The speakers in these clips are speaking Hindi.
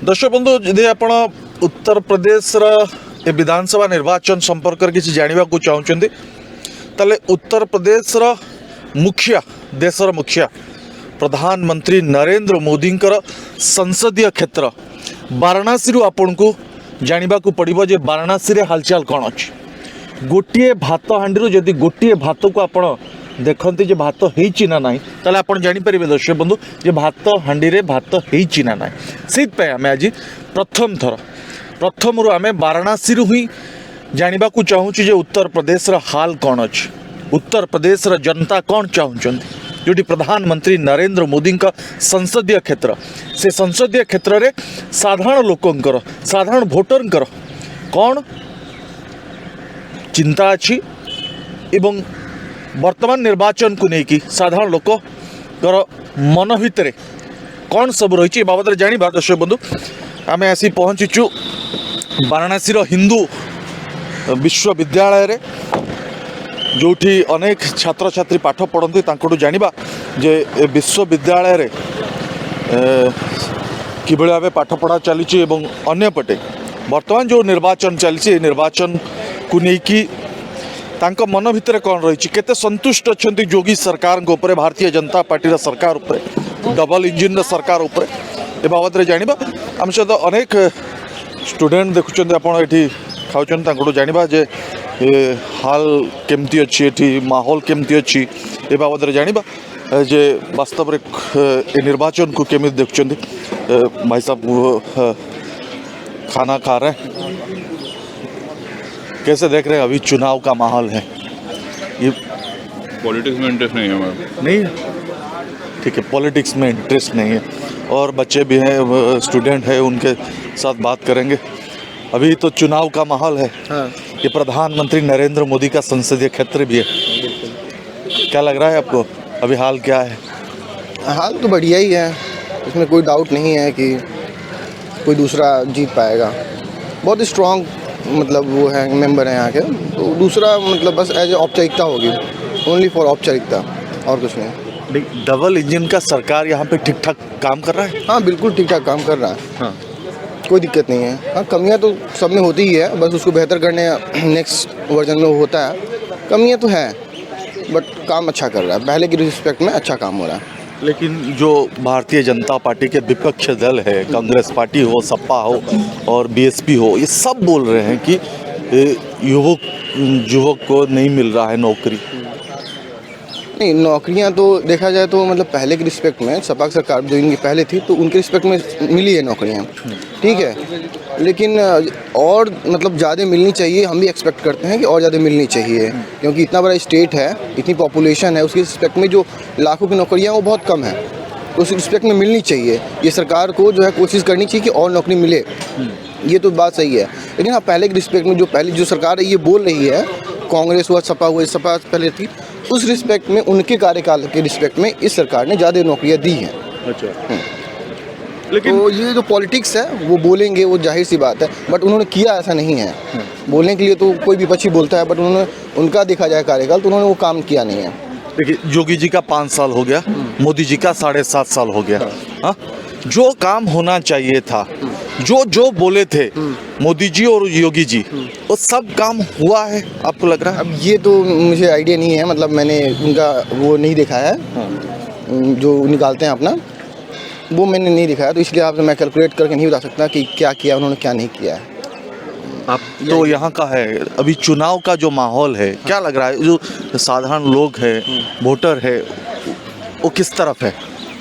दर्शक बंधु यदि आपण उत्तर प्रदेश ए विधानसभा निर्वाचन संपर्क किसी जानवा चाहते ताले उत्तर प्रदेश मुखिया देशर मुखिया प्रधानमंत्री नरेंद्र मोदी संसदीय क्षेत्र वाराणसी आपण को जानवा पड़ो जे वाराणसी रे हालचाल कौन अच्छी गोटे भात हांडी जदि गोटे भात को आप देखते जे भात होईची ना नहीं ताले आपण जानि परिबे दर्शक बंधु जे भात हांडी रे भात होईची ना नहीं सेत पे आमे आज प्रथम आमे वाराणसी रु ही जानिबा को चाहूँ जे उत्तर प्रदेश रा हाल कौन अच्छी उत्तर प्रदेश रा जनता कौन चाहूँचंती जोटी प्रधानमंत्री नरेंद्र मोदी का संसदीय क्षेत्र से संसदीय क्षेत्र रे साधारण लोकंकर साधारण भोटरंकर कौन चिंता अच्छी एवं वर्तमान निर्वाचन को लेकिन साधारण लोक मन भितर कौन सब रही बाबद जाना दर्शक बंधु आम आसी पहुँचीचु वाराणसी हिंदू विश्वविद्यालय रे जोठी अनेक छात्र छात्री पाठ पढ़ती जानिबा जे विश्वविद्यालय रे किभଳି भाव पाठ पढ़ा चली अन्यपटे वर्तमान जो निर्वाचन चली निर्वाचन को लेकिन तांको मन भितर कौन रही केते संतुष्ट अच्छा योगी सरकार उपरे भारतीय जनता पार्टी सरकार उपरे डबल इंजिन सरकार उपरे ए बाबद जानिबा आम सहित अनेक स्टूडेंट देखुं आपड़ ये खाऊँ जानिबा जे हाल केमती अच्छी एठी माहौल केमती अच्छी ए बाबद जानिबा जे वास्तव रे निर्वाचन को केमी देखुं भाई साहब खाना खा रहे हैं कैसे देख रहे हैं अभी चुनाव का माहौल है ये पॉलिटिक्स में इंटरेस्ट नहीं है हमारा नहीं ठीक है पॉलिटिक्स में इंटरेस्ट नहीं है और बच्चे भी हैं स्टूडेंट हैं उनके साथ बात करेंगे अभी तो चुनाव का माहौल है हाँ। ये प्रधानमंत्री नरेंद्र मोदी का संसदीय क्षेत्र भी है क्या लग रहा है आपको अभी हाल क्या है हाल तो बढ़िया ही है इसमें कोई डाउट नहीं है कि कोई दूसरा जीत पाएगा बहुत स्ट्रॉन्ग मतलब वो है मेंबर हैं यहाँ के तो दूसरा मतलब बस एज औपचारिकता होगी ओनली फॉर औपचारिकता और कुछ नहीं डबल इंजन का सरकार यहाँ पे ठीक ठाक काम कर रहा है हाँ बिल्कुल ठीक ठाक काम कर रहा है हाँ कोई दिक्कत नहीं है हाँ कमियाँ तो सब में होती ही है बस उसको बेहतर करने नेक्स्ट वर्जन में होता है कमियाँ तो हैं बट काम अच्छा कर रहा है पहले की रिस्पेक्ट में अच्छा काम हो रहा है लेकिन जो भारतीय जनता पार्टी के विपक्ष दल है कांग्रेस पार्टी हो सपा हो और बीएसपी हो ये सब बोल रहे हैं कि युवक को नहीं मिल रहा है नौकरी नहीं नौकरियां तो देखा जाए तो मतलब पहले की रिस्पेक्ट में सपा की सरकार जो इनकी पहले थी तो उनके रिस्पेक्ट में मिली है नौकरियां ठीक है लेकिन और मतलब ज़्यादा मिलनी चाहिए हम भी एक्सपेक्ट करते हैं कि और ज़्यादा मिलनी चाहिए क्योंकि इतना बड़ा स्टेट है इतनी पॉपुलेशन है उसके रिस्पेक्ट में जो लाखों की नौकरियां वो बहुत कम है तो उस रिस्पेक्ट में मिलनी चाहिए ये सरकार को जो है कोशिश करनी चाहिए कि और नौकरी मिले ये तो बात सही है लेकिन हाँ पहले की रिस्पेक्ट में जो पहले जो सरकार है ये बोल रही है कांग्रेस हुआ सपा पहले थी उस रिस्पेक्ट में उनके कार्यकाल के रिस्पेक्ट में इस सरकार ने ज़्यादा नौकरियां दी हैं अच्छा लेकिन तो ये जो पॉलिटिक्स है वो बोलेंगे वो जाहिर सी बात है बट उन्होंने किया ऐसा नहीं है बोलने के लिए तो कोई विपक्षी बोलता है बट उन्होंने उनका देखा जाए कार्यकाल तो उन्होंने वो काम किया नहीं है देखिए योगी जी का 5 साल हो गया मोदी जी का 7.5 साल हो गया हाँ जो काम होना चाहिए था जो बोले थे मोदी जी और योगी जी वो सब काम हुआ है आपको लग रहा है अब ये तो मुझे आइडिया नहीं है मतलब मैंने उनका वो नहीं देखा है जो निकालते हैं अपना वो मैंने नहीं दिखाया तो इसलिए आपसे मैं कैलकुलेट करके नहीं बता सकता कि क्या किया उन्होंने क्या नहीं किया है आप तो यहाँ का है अभी चुनाव का जो माहौल है क्या लग रहा है जो साधारण लोग है वोटर है वो किस तरफ है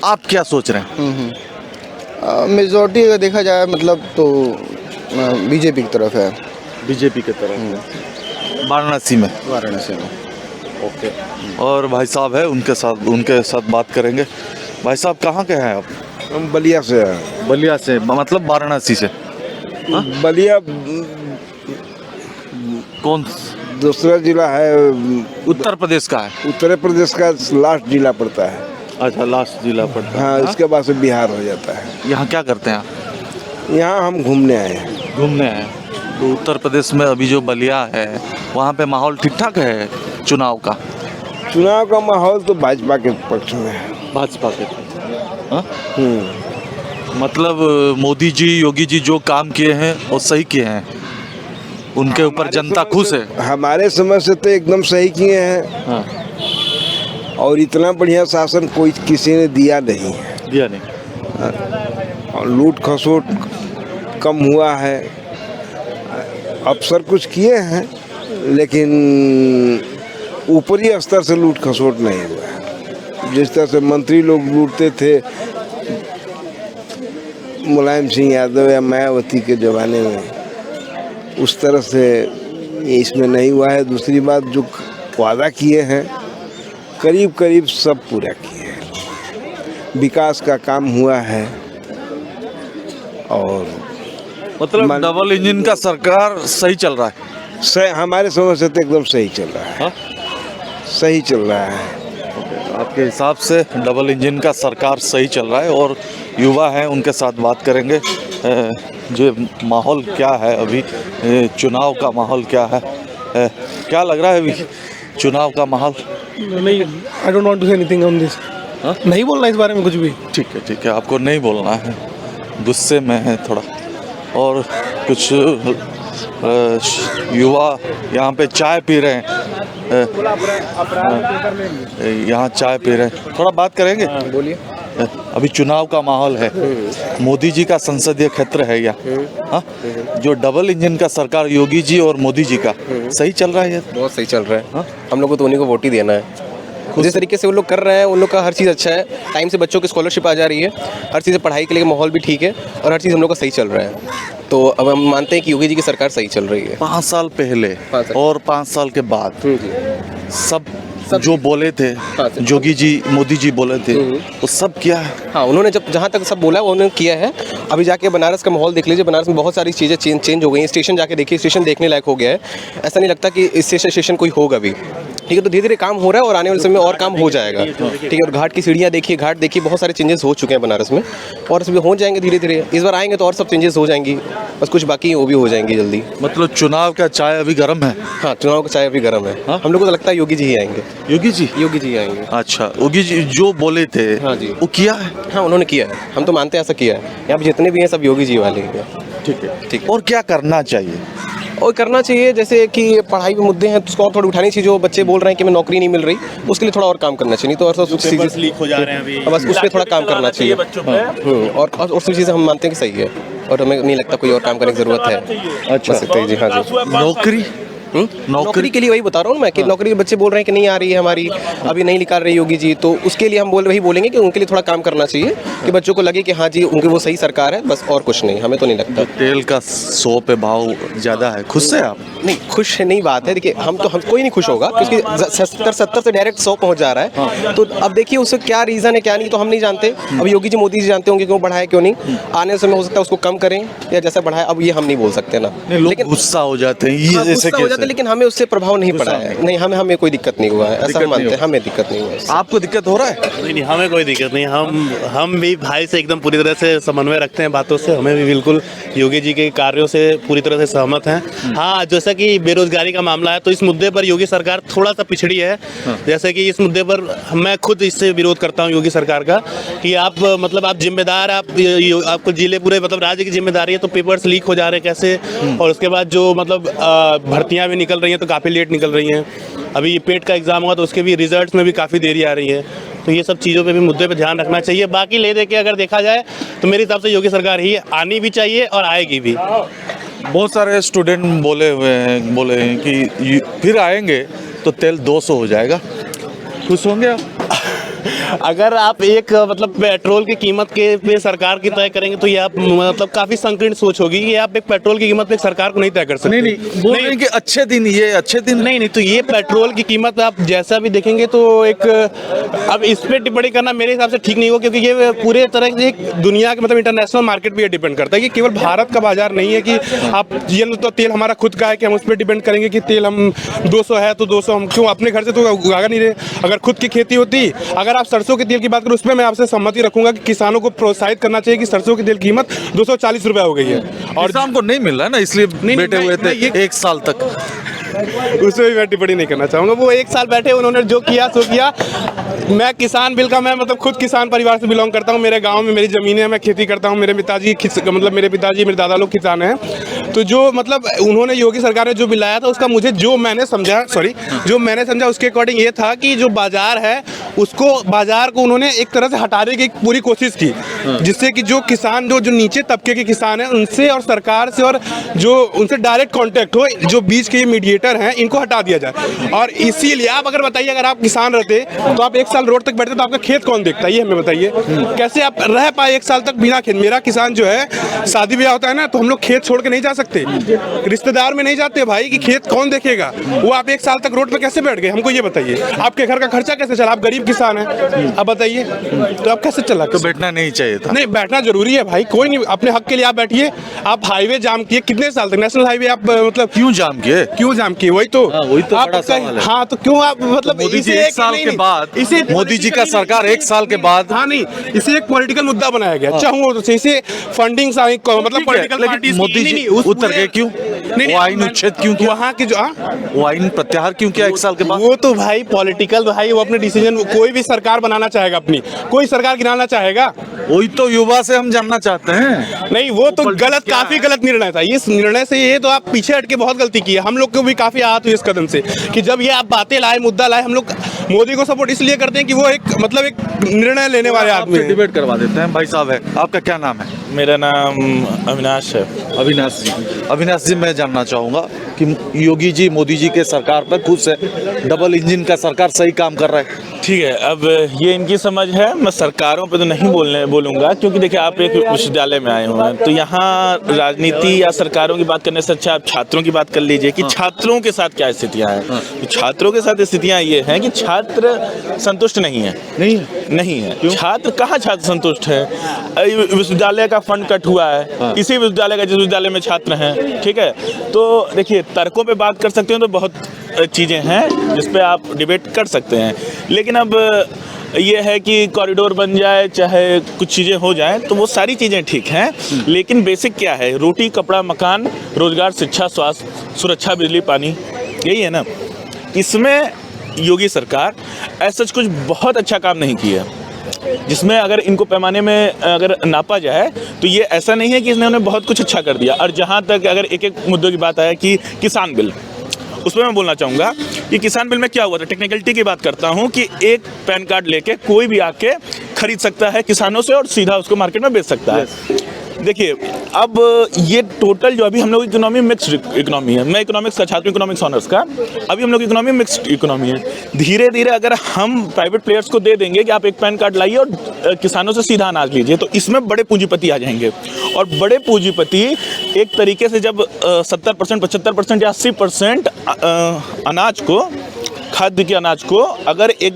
आप क्या सोच रहे हैं मेजॉरिटी अगर देखा जाए मतलब तो बीजेपी की तरफ है बीजेपी की तरफ वाराणसी में ओके और भाई साहब है उनके साथ बात करेंगे भाई साहब कहाँ के हैं आप हम बलिया से हैं बलिया से मतलब वाराणसी से बलिया कौन दूसरा जिला है उत्तर प्रदेश का है उत्तर प्रदेश का लास्ट जिला पड़ता है अच्छा लास्ट जिला पड़ता है हाँ इसके बाद से बिहार हो जाता है यहाँ क्या करते हैं आप यहाँ हम घूमने आए हैं तो उत्तर प्रदेश में अभी जो बलिया है वहाँ पे माहौल ठीक ठाक है चुनाव का चुनाव का माहौल तो भाजपा के पक्ष में है भाजपा के हाँ? मतलब मोदी जी योगी जी जो काम किए हैं वो सही किए हैं, उनके ऊपर जनता खुश है। हमारे समझ से तो एकदम सही किए हैं। हाँ, और इतना बढ़िया शासन कोई किसी ने दिया नहीं है। दिया नहीं। और लूट खसोट कम हुआ है। अफसर कुछ किए हैं लेकिन ऊपरी स्तर से लूट खसोट नहीं हुआ है। जिस तरह से मंत्री लोग लूटते थे मुलायम सिंह यादव या मायावती के ज़माने में, उस तरह से इसमें नहीं हुआ है। दूसरी बात, जो वादा किए हैं करीब करीब सब पूरा किए हैं। विकास का काम हुआ है। और मतलब डबल इंजन का सरकार सही चल रहा है। हमारे समझ से तो एकदम सही चल रहा है। हाँ? सही चल रहा है। आपके हिसाब से डबल इंजन का सरकार सही चल रहा है। और युवा हैं, उनके साथ बात करेंगे। जो माहौल क्या है अभी, चुनाव का माहौल क्या है, क्या लग रहा है अभी चुनाव का माहौल? नहीं, I don't want to say anything on this. नहीं बोलना इस बारे में कुछ भी। ठीक है, आपको नहीं बोलना है, गुस्से में है थोड़ा। और कुछ युवा यहाँ पे चाय पी रहे हैं, यहाँ चाय पी रहे हैं, थोड़ा बात करेंगे। बोलिए। अभी चुनाव का माहौल है, मोदी जी का संसदीय क्षेत्र है यहाँ। जो डबल इंजन का सरकार योगी जी और मोदी जी का सही चल रहा है ये? बहुत सही चल रहा है। हम लोग को तो उन्हीं को वोट ही देना है। जिस तरीके से वो लोग कर रहे हैं, उन लोग का हर चीज़ अच्छा है। टाइम से बच्चों की स्कॉलरशिप आ जा रही है, हर चीज़ पढ़ाई के लिए माहौल भी ठीक है और हर चीज़ हम लोग का सही चल रहा है। तो अब हम मानते हैं कि योगी जी की सरकार सही चल रही है। 5 साल पहले 5 साल। और 5 साल के बाद सब सब जो बोले थे, हाँ, योगी जी मोदी जी बोले थे, वो सब किया है। हाँ, उन्होंने जब जहाँ तक सब बोला वो उन्होंने किया है। अभी जाके बनारस का माहौल देख लीजिए, बनारस में बहुत सारी चीज़ें चेंज हो गई हैं। स्टेशन जाके देखिए, स्टेशन देखने लायक हो गया है। ऐसा नहीं लगता कि इस स्टेशन कोई होगा भी। ठीक है, तो धीरे धीरे काम हो रहा है और आने वाले समय में और काम हो जाएगा। ठीक है, और घाट की सीढ़ियाँ देखिए, घाट देखिए, बहुत सारे चेंजेस हो चुके हैं बनारस में और इसमें हो जाएंगे धीरे धीरे। इस बार आएंगे तो और सब चेंजेस हो जाएंगी, बस कुछ बाकी वो भी हो जाएंगी जल्दी। मतलब चुनाव का चाय अभी गर्म है। हाँ, चुनाव का चाय अभी गर्म है। हाँ? हम लोग को तो लगता है योगी जी ही आएंगे। योगी जी आएंगे। अच्छा, योगी जी जो बोले थे हाँ जी। वो किया है। हाँ, उन्होंने किया है, हम तो मानते हैं ऐसा किया है। यहाँ पे जितने भी हैं सब योगी जी वाले हैं। ठीक है। और क्या करना चाहिए? और करना चाहिए, जैसे कि पढ़ाई के मुद्दे हैं तो उसको और थोड़ी उठानी चाहिए। जो बच्चे बोल रहे हैं कि मैं नौकरी नहीं मिल रही, उसके लिए थोड़ा और काम करना चाहिए। नहीं तो और सब चीज़ें लीक हो जा रहे हैं अभी, बस उस पर थोड़ा काम करना चाहिए। और सब चीज़ें हम मानते हैं कि सही है और हमें नहीं लगता कोई और काम करने की ज़रूरत है। अच्छा। बस इतना ही जी। हाँ जी। नौकरी के लिए वही बता रहा हूँ मैं कि नौकरी के बच्चे बोल रहे हैं कि नहीं आ रही है हमारी, अभी नहीं निकाल रहे योगी जी, तो उसके लिए हम वही बोलेंगे कि उनके लिए थोड़ा काम करना चाहिए कि बच्चों को लगे कि हाँ जी उनकी वो सही सरकार है, बस और कुछ नहीं। हमें तो नहीं लगता। तेल का 100 पे भाव ज़्यादा है, खुश है आप? नहीं, खुश नहीं बात है। देखिए, हम कोई नहीं खुश होगा क्योंकि 70 से डायरेक्ट 100 पहुंच जा रहा है। हाँ। तो अब देखिए उसका क्या रीज़न है क्या नहीं तो हम नहीं जानते। अब योगी जी मोदी जी जानते होंगे क्यों बढ़ाया क्यों नहीं। आने समय हो सकता है उसको कम करें या जैसा बढ़ाया, अब ये हम नहीं बोल सकते ना। लेकिन गुस्सा हो जाते हैं ये हाँ, जैसे गुस्सा हो जाता है, लेकिन हमें उससे प्रभाव नहीं पड़ा है। नहीं, हमें कोई दिक्कत नहीं हुआ है, ऐसा हम मानते हैं। हमें दिक्कत नहीं हुआ है। आपको दिक्कत हो रहा है? नहीं, हमें कोई दिक्कत नहीं। हम भी भाई से एकदम पूरी तरह से समन्वय रखते हैं बातों से। हमें भी बिल्कुल योगी जी के कार्यों से पूरी तरह से सहमत हैं। हाँ, जैसा कि बेरोजगारी का मामला है तो इस मुद्दे पर योगी सरकार थोड़ा सा पिछड़ी है। जैसे कि इस मुद्दे पर मैं खुद इससे विरोध करता हूँ योगी सरकार का कि आप जिम्मेदार, आपको जिले पूरे राज्य की जिम्मेदारी है, तो पेपर्स लीक हो जा रहे हैं कैसे। और उसके बाद जो भर्तियाँ भी निकल रही हैं तो काफ़ी लेट निकल रही हैं। अभी पेट का एग्ज़ाम हुआ तो उसके भी रिजल्ट्स में भी काफ़ी देरी आ रही है। तो ये सब चीज़ों पे भी मुद्दे पे ध्यान रखना चाहिए। बाकी ले दे के अगर देखा जाए तो मेरे हिसाब से योगी सरकार ही आनी भी चाहिए और आएगी भी। बहुत सारे स्टूडेंट बोले हैं कि फिर आएंगे तो तेल 200 हो जाएगा, खुश होंगे आप? अगर आप एक पेट्रोल की कीमत के पे सरकार की तय करेंगे तो ये आप काफी संकीर्ण सोच होगी कि आप एक पेट्रोल की कीमत पे सरकार को नहीं तय कर सकते। नहीं बोल रहे हैं कि अच्छे दिन नहीं, तो ये पेट्रोल की कीमत आप जैसा भी देखेंगे तो अब इस पे टिप्पणी करना मेरे हिसाब से ठीक नहीं होगा क्योंकि ये पूरे तरह से एक दुनिया के इंटरनेशनल मार्केट पे डिपेंड करता है कि केवल भारत का बाजार नहीं है कि आप ये तो तेल हमारा खुद का है कि हम उस पर डिपेंड करेंगे कि तेल हम 200 है तो 200 हम क्यों अपने घर से तो उगा नहीं रहे। अगर खुद की खेती होती, अगर आप सरसों के तेल की बात करें उस पर मैं आपसे सहमति रखूंगा कि किसानों को प्रोत्साहित करना चाहिए कि सरसों की तेल की कीमत 240 रुपये हो गई है और किसान को नहीं मिल रहा है ना, इसलिए बैठे हुए थे 1 साल तक। उसमें भी मैं टिप्पणी नहीं करना चाहूँगा। वो 1 साल बैठे, उन्होंने जो किया सो किया। मैं किसान बिल का, मैं मतलब खुद किसान परिवार से बिलोंग करता हूँ। मेरे गांव में मेरी ज़मीनें हैं, मैं खेती करता हूँ। मेरे पिताजी मतलब मेरे पिताजी मेरे दादा लोग किसान हैं। तो जो मतलब उन्होंने योगी सरकार ने जो बिल लाया था, उसका मुझे जो मैंने समझा उसके अकॉर्डिंग ये था कि जो बाजार है उसको, बाजार को उन्होंने एक तरह से हटाने की पूरी कोशिश की, जिससे कि जो किसान जो नीचे तबके के किसान हैं उनसे और सरकार से और जो उनसे डायरेक्ट कांटेक्ट हो, जो बीच के ये मीडिएटर हैं इनको हटा दिया जाए। और इसीलिए आप अगर बताइए, अगर आप किसान रहते तो आप 1 साल रोड तक बैठते तो आपका खेत कौन देखता है, ये हमें बताइए। कैसे आप रह पाए 1 साल तक बिना खेत? मेरा किसान जो है, शादी ब्याह होता है ना, तो हम लोग खेत छोड़ के नहीं जा सकते, रिश्तेदार में नहीं जाते भाई, कि खेत कौन देखेगा। वो आप 1 साल तक रोड पे कैसे बैठ गए, हमको ये बताइए। आपके घर का खर्चा कैसे चला? आप गरीब किसान हैं, अब बताइए तो आप कैसे चला? तो बैठना नहीं चाहिए था। नहीं, बैठना जरूरी है भाई, कोई नहीं, अपने हक के लिए आप बैठिए। आप हाईवे जाम किए कितने साल तक, नेशनल हाईवे आप मतलब क्यों जाम किए? क्यों जाम किए? वही तो बड़ा सवाल है। हाँ, तो क्यों आप मतलब मोदी जी 1 साल के बाद, मोदी जी का सरकार 1 साल के बाद, हाँ नहीं, इसे एक पॉलिटिकल मुद्दा बनाया गया। चाहूँ तो इसे फंडिंग मतलब पॉलिटिकल पार्टीज, मोदी जी उतर गए क्यों? वो आईन उच्छेद क्यों किया? वहाँ के जो वो आईन प्रत्याहार क्यों किया 1 साल के बाद? वो तो भाई पॉलिटिकल भाई, वो अपने डिसीजन, कोई भी सरकार बनाना चाहेगा, अपनी कोई सरकार गिराना चाहेगा। वही तो युवा से हम जानना चाहते हैं। नहीं, वो तो गलत, काफी गलत निर्णय था। इस निर्णय से ये तो आप पीछे हट के बहुत गलती की है। हम लोग को भी काफी आहत हुई इस कदम से, कि जब ये आप बातें लाए, मुद्दा लाए, हम लोग मोदी को सपोर्ट इसलिए करते हैं कि वो एक मतलब एक निर्णय लेने वाले आदमी हैं। डिबेट करवा देते हैं। भाई साहब है, आपका क्या नाम है? मेरा नाम अविनाश है। अविनाश जी, अविनाश जी, मैं जानना चाहूँगा कि योगी जी मोदी जी के सरकार पर खुश है, डबल इंजन का सरकार सही काम कर रहा है? ठीक है, अब ये इनकी समझ है, मैं सरकारों पे तो नहीं बोलूँगा, क्योंकि देखिए आप एक विश्वविद्यालय में आए हुए हैं, तो यहाँ राजनीति या सरकारों की बात करने से अच्छा आप छात्रों की बात कर लीजिए कि छात्रों के साथ क्या स्थितियाँ हैं। तो छात्रों के साथ स्थितियाँ ये हैं कि छात्र संतुष्ट नहीं है। नहीं है। छात्र कहाँ छात्र संतुष्ट है? विश्वविद्यालय का फंड कट हुआ है, इसी विश्वविद्यालय का, जिस विश्वविद्यालय में छात्र हैं, ठीक है। तो देखिए, तर्कों पे बात कर सकते हैं तो बहुत चीज़ें हैं जिस पे आप डिबेट कर सकते हैं, लेकिन अब ये है कि कॉरिडोर बन जाए, चाहे कुछ चीज़ें हो जाएं, तो वो सारी चीज़ें ठीक हैं, लेकिन बेसिक क्या है? रोटी, कपड़ा, मकान, रोजगार, शिक्षा, स्वास्थ्य, सुरक्षा, बिजली, पानी, यही है ना। इसमें योगी सरकार ऐसा कुछ बहुत अच्छा काम नहीं किया, जिसमें अगर इनको पैमाने में अगर नापा जाए तो ये ऐसा नहीं है कि इन्होंने बहुत कुछ अच्छा कर दिया। और जहाँ तक अगर एक एक मुद्दों की बात आया कि किसान बिल, उस पर मैं बोलना चाहूँगा कि किसान बिल में क्या हुआ था। टेक्निकलिटी की बात करता हूँ कि एक पैन कार्ड लेके कोई भी आके खरीद सकता है किसानों से और सीधा उसको मार्केट में बेच सकता है। देखिए, अब ये टोटल जो अभी हम लोग इकोनॉमी मिक्स्ड इकोनॉमी है, मैं इकोनॉमिक्स का छात्र, इकोनॉमिक्स ऑनर्स का, अभी हम लोग इकोनॉमी मिक्स्ड इकोनॉमी है। धीरे धीरे अगर हम प्राइवेट प्लेयर्स को दे देंगे कि आप एक पैन कार्ड लाइए और किसानों से सीधा अनाज लीजिए, तो इसमें बड़े पूंजीपति आ जाएंगे। और बड़े पूंजीपति एक तरीके से जब 70%, 75% या 80% अनाज को, खाद्य के अनाज को अगर एक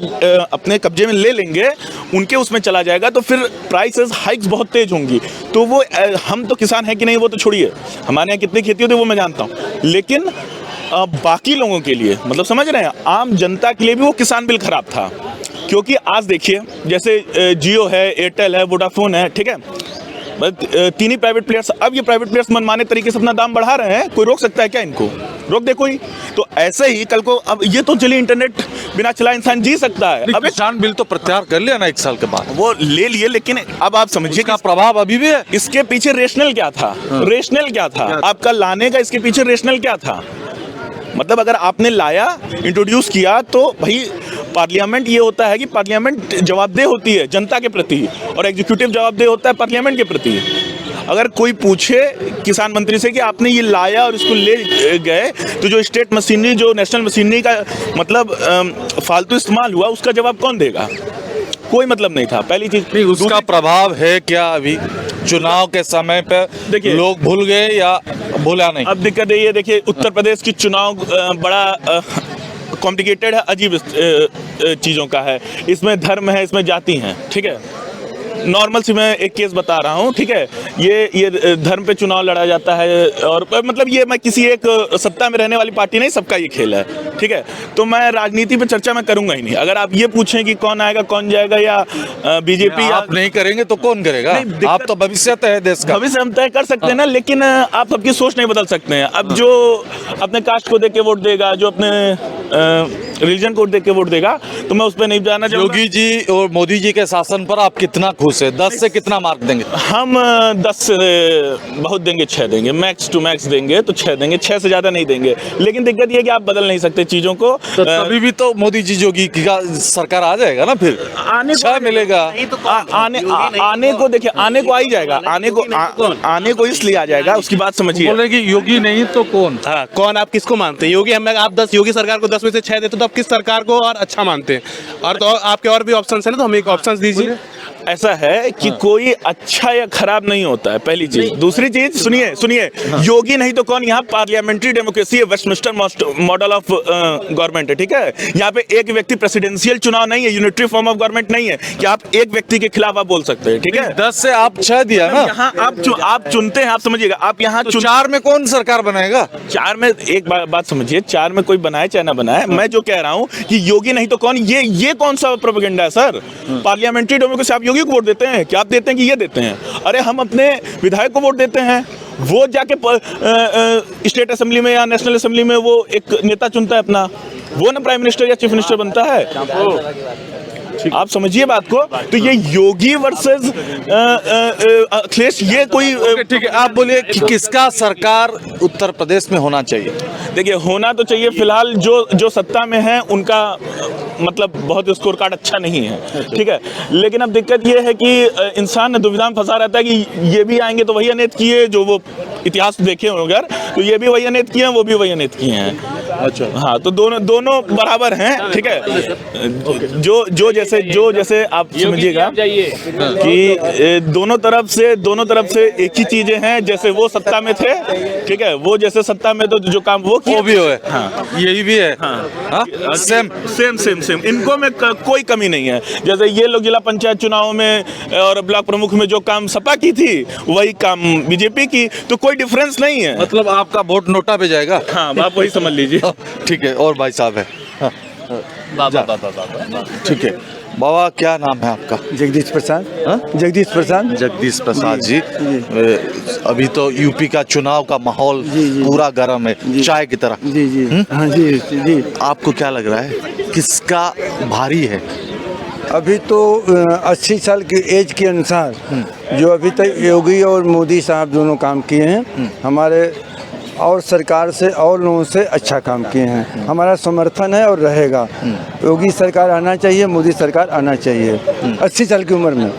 अपने कब्जे में ले लेंगे, उनके उसमें चला जाएगा, तो फिर प्राइसेस हाइक्स बहुत तेज होंगी। तो वो हम तो किसान हैं कि नहीं वो तो छोड़िए, हमारे यहाँ कितनी खेती होती है वो मैं जानता हूँ, लेकिन बाकी लोगों के लिए, मतलब समझ रहे हैं, आम जनता के लिए भी वो किसान बिल खराब था। क्योंकि आज देखिए, जैसे जियो है, एयरटेल है, वोडाफोन है, ठीक है, तीन ही प्राइवेट प्लेयर्स। अब ये प्राइवेट प्लेयर्स मनमाने तरीके से अपना दाम बढ़ा रहे हैं, कोई रोक सकता है क्या इनको? रोक दे कोई? तो ऐसे ही कल को, अब ये तो चलिए इंटरनेट बिना चला इंसान जी सकता है। अब किसान बिल तो प्रत्याहार कर लिया ना 1 साल के बाद, वो ले लिए, लेकिन अब आप समझिए का प्रभाव अभी भी है। इसके पीछे रेशनल क्या था? रेशनल क्या था आपका लाने का? इसके पीछे रेशनल क्या था? मतलब अगर आपने लाया, इंट्रोड्यूस किया, तो भाई पार्लियामेंट ये होता है कि पार्लियामेंट जवाबदेह होती है जनता के प्रति और एग्जीक्यूटिव जवाबदेह होता है पार्लियामेंट के प्रति। अगर कोई पूछे किसान मंत्री से कि आपने ये लाया और इसको ले गए, तो जो स्टेट मशीनरी, जो नेशनल मशीनरी का मतलब फालतू इस्तेमाल हुआ, उसका जवाब कौन देगा? कोई मतलब नहीं था, पहली चीज। नहीं, उसका प्रभाव है क्या अभी चुनाव के समय पे? देखिए, लोग भूल गए या भूला नहीं? अब दिक्कत ये देखिए, उत्तर प्रदेश की चुनाव बड़ा कॉम्प्लिकेटेड है, अजीब चीज़ों का है। इसमें धर्म है, इसमें जाति हैं, ठीक है। नॉर्मल सी मैं एक केस बता रहा हूँ, ठीक है। ये धर्म पे चुनाव लड़ा जाता है और मतलब ये मैं किसी एक सत्ता में रहने वाली पार्टी नहीं, सबका ये खेल है, ठीक है। तो मैं राजनीति पे चर्चा मैं करूंगा ही नहीं। अगर आप ये पूछें कि कौन आएगा कौन जाएगा या बीजेपी, आप नहीं करेंगे तो कौन करेगा? आप तो भविष्य है देश का। भविष्य हम तय कर सकते हैं ना, लेकिन आप सबकी सोच नहीं बदल सकते हैं। अब जो अपने कास्ट को देख के वोट देगा, जो अपने रिलीजन को देख के वोट देगा, तो मैं उस पर नहीं जाना चाहूंगा। योगी जी और मोदी जी के शासन पर आप कितना खुश है? 10 से कितना मार्क देंगे? हम 10 से बहुत देंगे, 6 देंगे, मैक्स टू मैक्स देंगे तो 6 देंगे, 6 से ज़्यादा नहीं देंगे। लेकिन दिक्कत ये है कि आप बदल नहीं सकते चीज़ों को। तो तभी भी तो मोदी जी योगी का सरकार आ जाएगा ना, फिर आने 6 मिलेगा। आने को देखिए, आने को आ ही जाएगा, आने को इसलिए आ जाएगा, उसकी बात समझिए। बोले कि योगी नहीं तो कौन? हाँ, कौन आप किसको मानते हैं? योगी आप 10 योगी सरकार को 10 में से 6 देते तो आप किस सरकार को और अच्छा मानते हैं? और तो आपके और भी ऑप्शन है ना, तो हमें एक ऑप्शन दीजिए। ऐसा है कि कोई अच्छा या खराब नहीं होता है, पहली चीज। दूसरी चीज सुनिए, योगी नहीं तो कौन? यहाँ पार्लियामेंट्री डेमोक्रेसी है, वेस्टमिंस्टर मॉडल ऑफ गवर्नमेंट है, ठीक है। यहाँ पे एक व्यक्ति प्रेसिडेंशियल चुनाव नहीं है, यूनिटरी फॉर्म ऑफ गवर्नमेंट नहीं है कि आप एक व्यक्ति के खिलाफ आप बोल सकते हैं, ठीक है। 10 से आप 6 दिया ना। यहाँ आप चुनते हैं, आप समझिएगा। आप यहाँ 4 में कौन सरकार बनाएगा? 4 में एक बात समझिए, 4 में कोई बनाए चाहे ना बनाए, मैं जो कह रहा हूँ कि योगी नहीं तो कौन, ये कौन सा प्रोपेगेंडा है सर? पार्लियामेंट्री डेमोक्रेसी, आप योगी को वोट देते हैं? क्या आप देते हैं कि ये देते हैं? अरे हम अपने विधायक को वोट देते हैं, वो जाके स्टेट असेंबली में या नेशनल असेंबली में वो एक नेता चुनता है अपना, वो ना प्राइम मिनिस्टर या चीफ मिनिस्टर बनता है। आप समझिए बात को। तो ये योगी वर्सेस अखिलेश, ये कोई ठीक है, आप बोलिए कि किसका सरकार उत्तर प्रदेश में होना चाहिए? देखिए, होना तो चाहिए, फिलहाल जो सत्ता में है उनका मतलब बहुत स्कोर कार्ड अच्छा नहीं है, ठीक है। लेकिन अब दिक्कत ये है कि इंसान दुविधा में फंसा रहता है कि ये भी आएंगे तो वही अनेत किए, जो वो इतिहास देखे हो अगर, तो ये भी वही अनेत किए हैं, वो भी वही अनेत किए हैं। अच्छा, हाँ, तो दोनों बराबर हैं, ठीक है। जो जैसे आप समझिएगा कि दोनों तरफ से एक ही चीजें हैं। जैसे वो सत्ता में थे, ठीक है, वो जैसे सत्ता में तो जो काम वो भी है, हाँ, यही भी है, हाँ, सेम। इनको में कोई कमी नहीं है। जैसे ये लोग जिला पंचायत चुनाव में और ब्लॉक प्रमुख में जो काम सपा की थी, वही काम बीजेपी की, तो कोई डिफरेंस नहीं है। मतलब आपका वोट नोटा पे जाएगा? हाँ, आप वही समझ लीजिए। ठीक है, और भाई साहब है। हाँ, ठीक है बाबा, क्या नाम है आपका? जगदीश प्रसाद। हाँ? जगदीश प्रसाद। जगदीश प्रसाद जी। अभी तो यूपी का चुनाव का माहौल पूरा गर्म है, चाय की तरह। जी। हाँ जी। आपको क्या लग रहा है, किसका भारी है? अभी तो 80 साल की एज के अनुसार जो अभी तक योगी और मोदी साहब दोनों काम किए हैं, हमारे और सरकार से और लोगों से अच्छा काम किए हैं। हमारा समर्थन है और रहेगा। योगी सरकार आना चाहिए, मोदी सरकार आना चाहिए। 80 साल की उम्र में।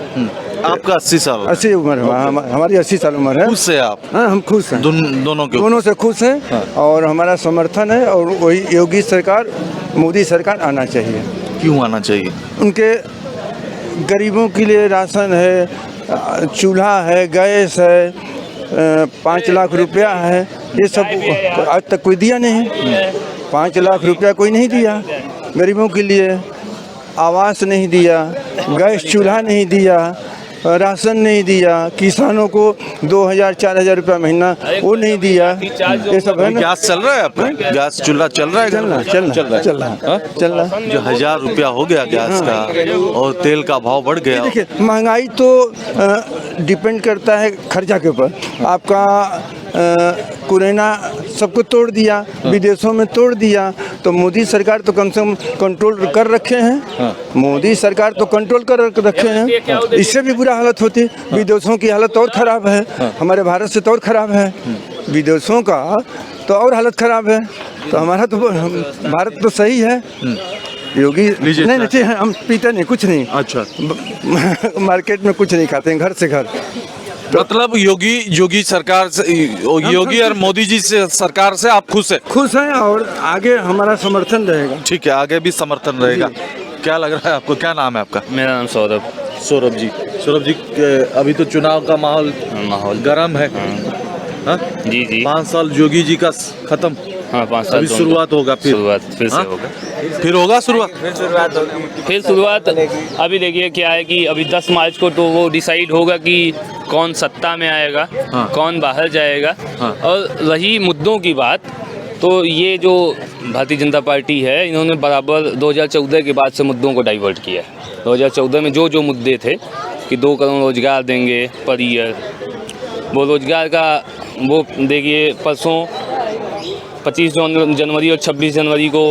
आपका 80 साल? 80 उम्र है, हमारी 80 साल उम्र है। खुश है आप? हाँ, हम खुश हैं। दोनों से खुश हैं। हाँ। और हमारा समर्थन है, और वही योगी सरकार मोदी सरकार आना चाहिए। क्यों आना चाहिए? उनके गरीबों के लिए राशन है, चूल्हा है, गैस है, 5 लाख रुपया है, ये सब आज तक कोई दिया नहीं। 5 लाख रुपया कोई नहीं दिया गरीबों के लिए। आवास नहीं दिया, गैस चूल्हा नहीं दिया, राशन नहीं दिया, किसानों को 2000-4000 रुपया महीना वो नहीं दिया। ये सब है ना। गैस चल रहा है आपका? गैस चूल्हा चल रहा है? चल रहा। जो 1000 रुपया हो गया गैस का, और तेल का भाव बढ़ गया। देखिए, महंगाई तो डिपेंड करता है खर्चा के ऊपर। आपका कोरोना सबको तोड़ दिया, विदेशों में तोड़ दिया, तो मोदी सरकार तो कम से कम कंट्रोल कर रखे हैं। मोदी सरकार तो कंट्रोल कर रखे हैं। इससे भी बुरा हालत होती, विदेशों की हालत और ख़राब है, हमारे भारत से तो और ख़राब है, विदेशों का तो और हालत ख़राब है। तो हमारा तो भारत तो सही है। योगी नहीं, हम पीते नहीं, कुछ नहीं। अच्छा। मार्केट में कुछ नहीं खाते हैं, घर से घर। मतलब योगी सरकार से, योगी और मोदी जी से सरकार से आप खुश हैं? और आगे हमारा समर्थन रहेगा। ठीक है, आगे भी समर्थन रहेगा। क्या लग रहा है आपको? क्या नाम है आपका? मेरा नाम सौरभ सौरभ जी, अभी तो चुनाव का माहौल गर्म है। हाँ? जी 5 साल योगी जी का खत्म। हाँ 5 साल अभी तो शुरुआत होगा फिर फिर से हाँ? होगा फिर होगा शुरुआत फिर शुरुआत। अभी देखिए क्या है कि अभी 10 मार्च को तो वो डिसाइड होगा कि कौन सत्ता में आएगा, हाँ। कौन बाहर जाएगा। हाँ। और रही मुद्दों की बात, तो ये जो भारतीय जनता पार्टी है, इन्होंने बराबर 2014 के बाद से मुद्दों को डाइवर्ट किया है। 2014 में जो मुद्दे थे कि 2 करोड़ रोजगार देंगे पर ईयर, वो रोजगार का वो देखिए परसों 25 जनवरी और 26 जनवरी को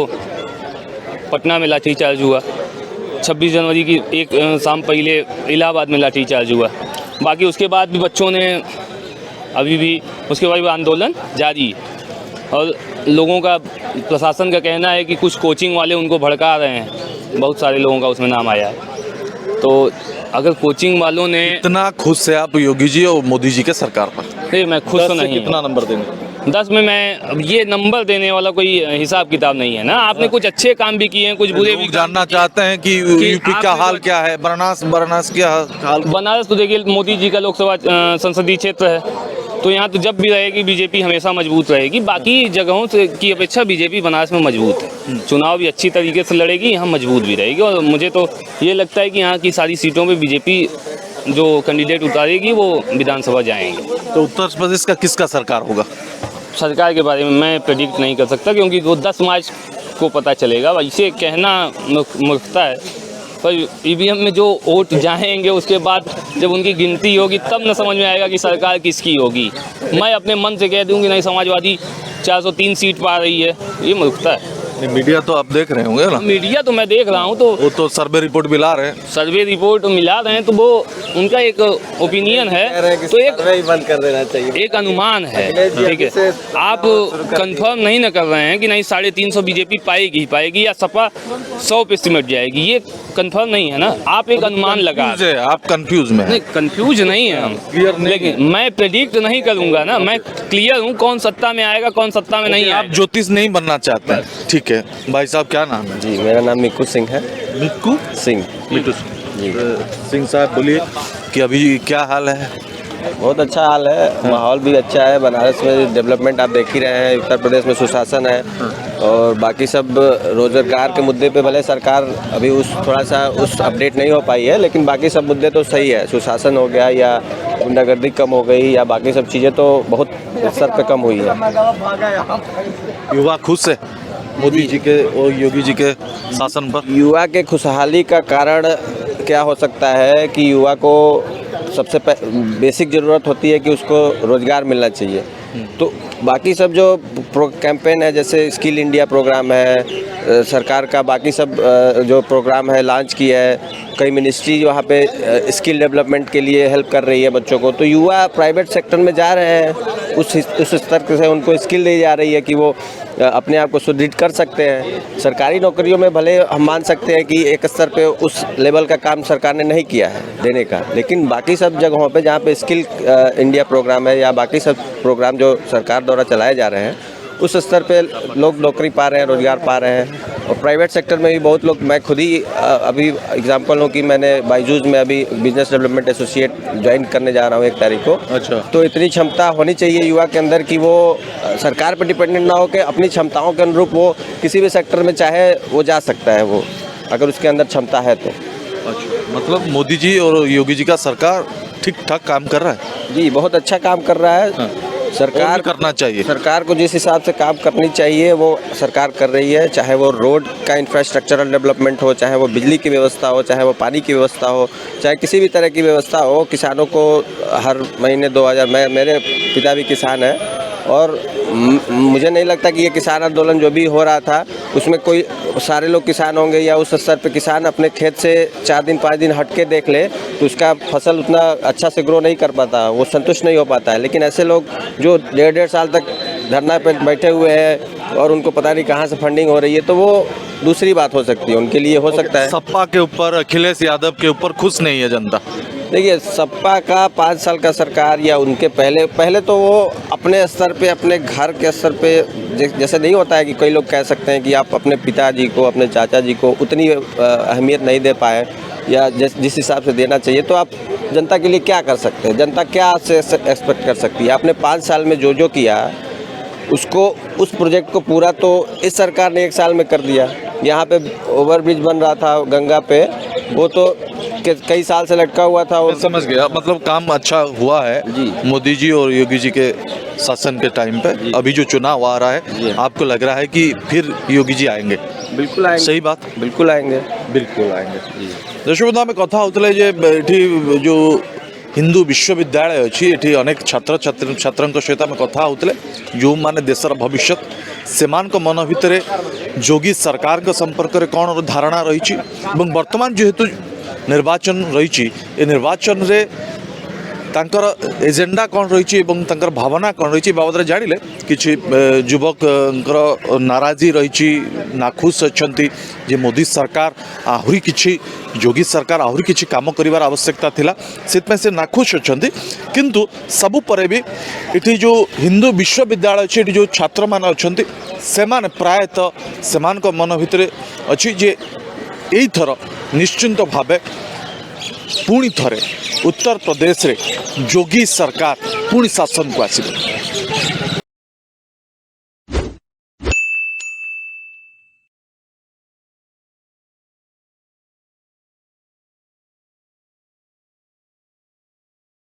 पटना में लाठीचार्ज हुआ। 26 जनवरी की एक शाम पहले इलाहाबाद में लाठीचार्ज हुआ। बाकी उसके बाद भी बच्चों ने अभी भी उसके बाद भी आंदोलन जारी है। और लोगों का, प्रशासन का कहना है कि कुछ कोचिंग वाले उनको भड़का रहे हैं। बहुत सारे लोगों का उसमें नाम आया है। तो अगर कोचिंग वालों ने, इतना खुश है आप योगी जी और मोदी जी के सरकार पर? नहीं मैं खुश तो नहीं कितना नंबर देंगे? 10 में मैं ये नंबर देने वाला कोई हिसाब किताब नहीं है ना। आपने कुछ अच्छे काम भी किए हैं, कुछ बुरे भी। जानना चाहते हैं कि यूपी का हाल क्या है, बनारस क्या हाल? बनारस तो देखिए मोदी जी का लोकसभा संसदीय क्षेत्र है, तो यहाँ तो जब भी रहेगी बीजेपी हमेशा मजबूत रहेगी। बाकी जगहों से की अपेक्षा बीजेपी बनारस में मजबूत है। चुनाव भी अच्छी तरीके से लड़ेगी, यहाँ मजबूत भी रहेगी। और मुझे तो ये लगता है कि यहाँ की सारी सीटों पे बीजेपी जो कैंडिडेट उतारेगी वो विधानसभा जाएंगे। तो उत्तर प्रदेश का किसका सरकार होगा? सरकार के बारे में मैं प्रेडिक्ट नहीं कर सकता, क्योंकि वो 10 मार्च को पता चलेगा। वैसे कहना मूर्खता है, पर ईवीएम में जो वोट जाएंगे उसके बाद जब उनकी गिनती होगी तब न समझ में आएगा कि सरकार किसकी होगी। मैं अपने मन से कह दूं कि नहीं समाजवादी 403 सीट पा रही है, ये मूर्खता है। मीडिया तो आप देख रहे होंगे ना? मीडिया तो मैं देख रहा हूँ, तो वो तो सर्वे रिपोर्ट मिला रहे हैं। सर्वे रिपोर्ट मिला रहे हैं, तो वो उनका एक ओपिनियन है, तो एक बंद कर देना चाहिए। एक अनुमान है, ठीक है। आप कंफर्म नहीं न कर रहे हैं कि नहीं 350 बीजेपी पाएगी या सपा 100 पे सिमट जाएगी, ये कंफर्म नहीं है ना। आप एक अनुमान लगा, आप कंफ्यूज में नहीं, कंफ्यूज नहीं है हम, लेकिन मैं प्रेडिक्ट नहीं करूंगा ना। मैं क्लियर हूँ कौन सत्ता में आएगा, कौन सत्ता में नहीं। आप ज्योतिष नहीं बनना चाहते हैं, ठीक है। भाई साहब क्या नाम है? जी मेरा नाम मिक्कू सिंह है। मिक्कू सिंह। मिट्टू सिंह साहब, बोलिए कि अभी क्या हाल है? बहुत अच्छा हाल है, माहौल भी अच्छा है। बनारस में डेवलपमेंट आप देख ही रहे हैं, उत्तर प्रदेश में सुशासन है। और बाकी सब रोजगार के मुद्दे पे भले सरकार अभी थोड़ा सा अपडेट नहीं हो पाई है, लेकिन बाकी सब मुद्दे तो सही है। सुशासन हो गया या गुंडागर्दी कम हो गई या बाकी सब चीज़ें तो बहुत स्तर पे कम हुई है। युवा खुश है मोदी जी के और योगी जी के शासन पर? युवा के खुशहाली का कारण क्या हो सकता है कि युवा को सबसे बेसिक ज़रूरत होती है कि उसको रोज़गार मिलना चाहिए। तो बाकी सब जो कैंपेन है, जैसे स्किल इंडिया प्रोग्राम है, सरकार का बाकी सब जो प्रोग्राम है लॉन्च किया है, कई मिनिस्ट्री वहाँ पे स्किल डेवलपमेंट के लिए हेल्प कर रही है बच्चों को। तो युवा प्राइवेट सेक्टर में जा रहे हैं, उस स्तर से उनको स्किल दी जा रही है कि वो अपने आप को सुदृढ़ कर सकते हैं। सरकारी नौकरियों में भले हम मान सकते हैं कि एक स्तर पे उस लेवल का काम सरकार ने नहीं किया है देने का, लेकिन बाकी सब जगहों पे जहाँ पे स्किल इंडिया प्रोग्राम है या बाकी सब प्रोग्राम जो सरकार द्वारा चलाए जा रहे हैं, उस स्तर पे लोग नौकरी पा रहे हैं, रोज़गार पा रहे हैं। और प्राइवेट सेक्टर में भी बहुत लोग, मैं खुद ही अभी एग्जांपल हूँ कि मैंने बायजूस में अभी बिजनेस डेवलपमेंट एसोसिएट ज्वाइन करने जा रहा हूँ 1 तारीख को। अच्छा। तो इतनी क्षमता होनी चाहिए युवा के अंदर कि वो सरकार पर डिपेंडेंट ना हो के अपनी क्षमताओं के अनुरूप वो किसी भी सेक्टर में चाहे वो जा सकता है, वो अगर उसके अंदर क्षमता है तो। अच्छा, मतलब मोदी जी और योगी जी का सरकार ठीक ठाक काम कर रहा है? जी बहुत अच्छा काम कर रहा है। हाँ। सरकार करना चाहिए, सरकार को जिस हिसाब से काम करनी चाहिए वो सरकार कर रही है। चाहे वो रोड का इंफ्रास्ट्रक्चरल डेवलपमेंट हो, चाहे वो बिजली की व्यवस्था हो, चाहे वो पानी की व्यवस्था हो, चाहे किसी भी तरह की व्यवस्था हो। किसानों को हर महीने 2000, मेरे पिता भी किसान हैं और मुझे नहीं लगता कि ये किसान आंदोलन जो भी हो रहा था उसमें कोई सारे लोग किसान होंगे या उस स्तर पे किसान अपने खेत से 4 दिन 5 दिन हट के देख ले तो उसका फसल उतना अच्छा से ग्रो नहीं कर पाता, वो संतुष्ट नहीं हो पाता है। लेकिन ऐसे लोग जो 1.5 साल तक धरना पे बैठे हुए हैं और उनको पता नहीं कहाँ से फंडिंग हो रही है, तो वो दूसरी बात हो सकती है, उनके लिए हो सकता है। सपा के ऊपर, अखिलेश यादव के ऊपर खुश नहीं है जनता? देखिए सपा का 5 साल का सरकार या उनके पहले तो वो अपने स्तर पे, अपने घर के स्तर पे, जैसे नहीं होता है कि कई लोग कह सकते हैं कि आप अपने पिताजी को, अपने चाचा जी को उतनी अहमियत नहीं दे पाए या जिस हिसाब से देना चाहिए, तो आप जनता के लिए क्या कर सकते हैं? जनता क्या से एक्सपेक्ट कर सकती है? आपने 5 साल में जो किया उसको उस प्रोजेक्ट को पूरा तो इस सरकार ने 1 साल में कर दिया। यहाँ पे ओवरब्रिज बन रहा था गंगा पे, वो तो कई साल से लटका हुआ था। और समझ गया, मतलब काम अच्छा हुआ है जी। मोदी जी और योगी जी के शासन के टाइम पे। अभी जो चुनाव आ रहा है, आपको लग रहा है कि फिर योगी जी आएंगे? बिल्कुल आएंगे। सही बात, बिल्कुल आएंगे। बिल्कुल आएंगे। दर्शक आम कथा होतले जे एठी जो हिंदू विश्वविद्यालय अच्छी एठी अनेक छात्र छात्रंक सहित आम कथा होतले जो माने देशर भविष्य सेमान को मन भितर योगी सरकार के संपर्क में कौन धारणा रही वर्तमान जेहेतु निर्वाचन रही ए निर्वाचन रे तांकर एजेंडा कौन रही भावना कौन रही बाबद जानिले किछि युवक नाराजी रही नाखुश अच्छी जे मोदी सरकार आहुरी किछि योगी सरकार आहुरी किछि काम करिवार आवश्यकता थिला से नाखुश अच्छी किंतु सबु परे भी इठी जो हिंदू विश्वविद्यालय अच्छे जो छात्र मान अच्छे से प्रायतः सेमान को मन भितर अच्छी जे यही थर निश्चिंत भावे पुणी थरे उत्तर प्रदेश रे योगी सरकार पुणी शासन को आसिबे।